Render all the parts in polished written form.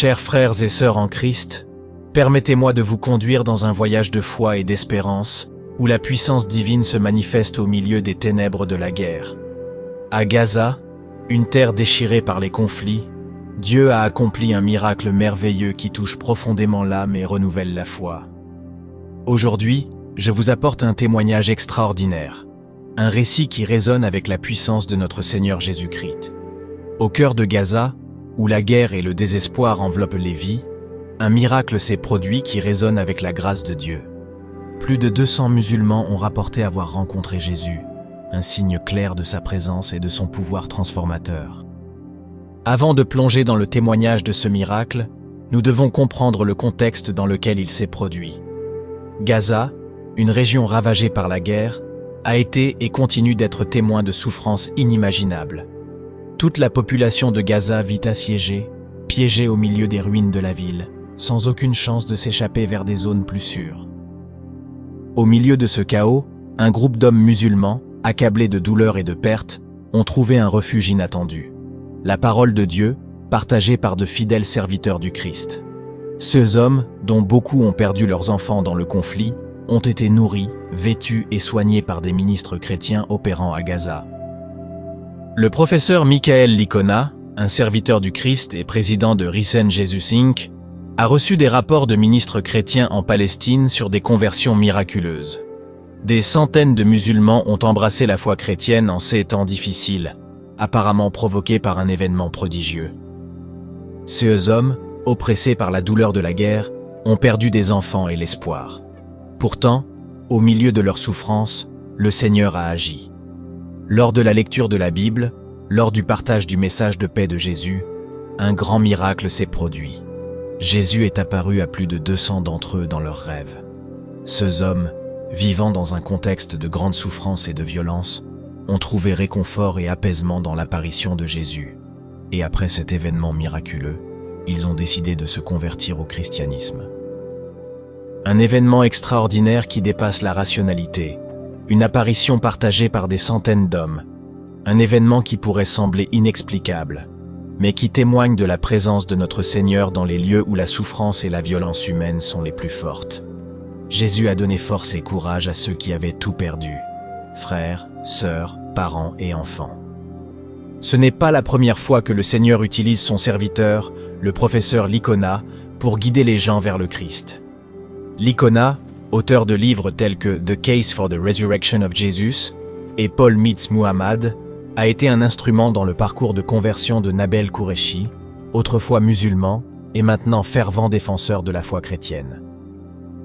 Chers frères et sœurs en Christ, permettez-moi de vous conduire dans un voyage de foi et d'espérance, où la puissance divine se manifeste au milieu des ténèbres de la guerre. À Gaza, une terre déchirée par les conflits, Dieu a accompli un miracle merveilleux qui touche profondément l'âme et renouvelle la foi. Aujourd'hui, je vous apporte un témoignage extraordinaire, un récit qui résonne avec la puissance de notre Seigneur Jésus-Christ. Au cœur de Gaza, où la guerre et le désespoir enveloppent les vies, un miracle s'est produit qui résonne avec la grâce de Dieu. Plus de 200 musulmans ont rapporté avoir rencontré Jésus, un signe clair de sa présence et de son pouvoir transformateur. Avant de plonger dans le témoignage de ce miracle, nous devons comprendre le contexte dans lequel il s'est produit. Gaza, une région ravagée par la guerre, a été et continue d'être témoin de souffrances inimaginables. Toute la population de Gaza vit assiégée, piégée au milieu des ruines de la ville, sans aucune chance de s'échapper vers des zones plus sûres. Au milieu de ce chaos, un groupe d'hommes musulmans, accablés de douleur et de perte, ont trouvé un refuge inattendu. La parole de Dieu, partagée par de fidèles serviteurs du Christ. Ces hommes, dont beaucoup ont perdu leurs enfants dans le conflit, ont été nourris, vêtus et soignés par des ministres chrétiens opérant à Gaza. Le professeur Michael Licona, un serviteur du Christ et président de Recent Jesus Inc., a reçu des rapports de ministres chrétiens en Palestine sur des conversions miraculeuses. Des centaines de musulmans ont embrassé la foi chrétienne en ces temps difficiles, apparemment provoqués par un événement prodigieux. Ces hommes, oppressés par la douleur de la guerre, ont perdu des enfants et l'espoir. Pourtant, au milieu de leur souffrance, le Seigneur a agi. Lors de la lecture de la Bible, lors du partage du message de paix de Jésus, un grand miracle s'est produit. Jésus est apparu à plus de 200 d'entre eux dans leurs rêves. Ces hommes, vivant dans un contexte de grande souffrance et de violence, ont trouvé réconfort et apaisement dans l'apparition de Jésus. Et après cet événement miraculeux, ils ont décidé de se convertir au christianisme. Un événement extraordinaire qui dépasse la rationalité, une apparition partagée par des centaines d'hommes, un événement qui pourrait sembler inexplicable, mais qui témoigne de la présence de notre Seigneur dans les lieux où la souffrance et la violence humaine sont les plus fortes. Jésus a donné force et courage à ceux qui avaient tout perdu, frères, sœurs, parents et enfants. Ce n'est pas la première fois que le Seigneur utilise son serviteur, le professeur Licona, pour guider les gens vers le Christ. Licona, auteur de livres tels que The Case for the Resurrection of Jesus et Paul Meets Muhammad, a été un instrument dans le parcours de conversion de Nabil Qureshi, autrefois musulman et maintenant fervent défenseur de la foi chrétienne.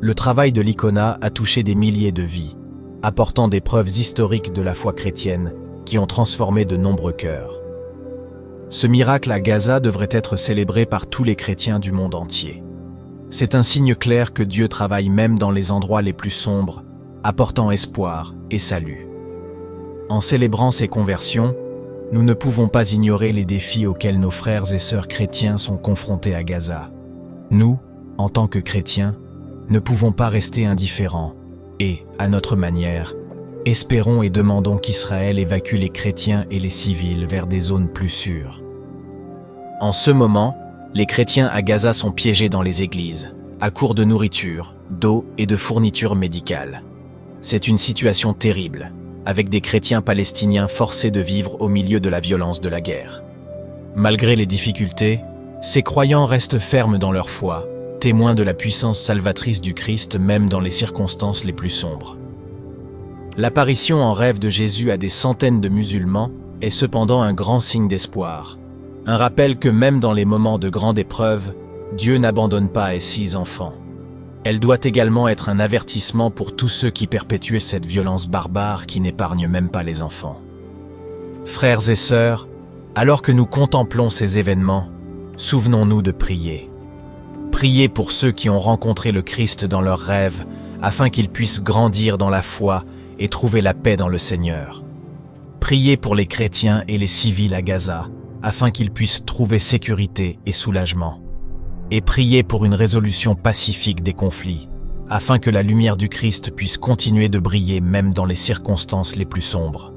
Le travail de Licona a touché des milliers de vies, apportant des preuves historiques de la foi chrétienne qui ont transformé de nombreux cœurs. Ce miracle à Gaza devrait être célébré par tous les chrétiens du monde entier. C'est un signe clair que Dieu travaille même dans les endroits les plus sombres, apportant espoir et salut. En célébrant ces conversions, nous ne pouvons pas ignorer les défis auxquels nos frères et sœurs chrétiens sont confrontés à Gaza. Nous, en tant que chrétiens, ne pouvons pas rester indifférents et, à notre manière, espérons et demandons qu'Israël évacue les chrétiens et les civils vers des zones plus sûres. En ce moment, les chrétiens à Gaza sont piégés dans les églises, à court de nourriture, d'eau et de fournitures médicales. C'est une situation terrible, avec des chrétiens palestiniens forcés de vivre au milieu de la violence de la guerre. Malgré les difficultés, ces croyants restent fermes dans leur foi, témoins de la puissance salvatrice du Christ même dans les circonstances les plus sombres. L'apparition en rêve de Jésus à des centaines de musulmans est cependant un grand signe d'espoir. Un rappel que même dans les moments de grande épreuve, Dieu n'abandonne pas ses enfants. Elle doit également être un avertissement pour tous ceux qui perpétuent cette violence barbare qui n'épargne même pas les enfants. Frères et sœurs, alors que nous contemplons ces événements, souvenons-nous de prier. Priez pour ceux qui ont rencontré le Christ dans leurs rêves, afin qu'ils puissent grandir dans la foi et trouver la paix dans le Seigneur. Priez pour les chrétiens et les civils à Gaza, afin qu'ils puissent trouver sécurité et soulagement. Et priez pour une résolution pacifique des conflits, afin que la lumière du Christ puisse continuer de briller même dans les circonstances les plus sombres.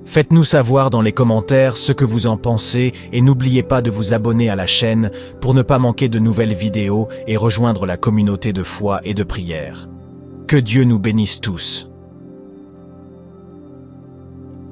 Faites-nous savoir dans les commentaires ce que vous en pensez et n'oubliez pas de vous abonner à la chaîne pour ne pas manquer de nouvelles vidéos et rejoindre la communauté de foi et de prière. Que Dieu nous bénisse tous.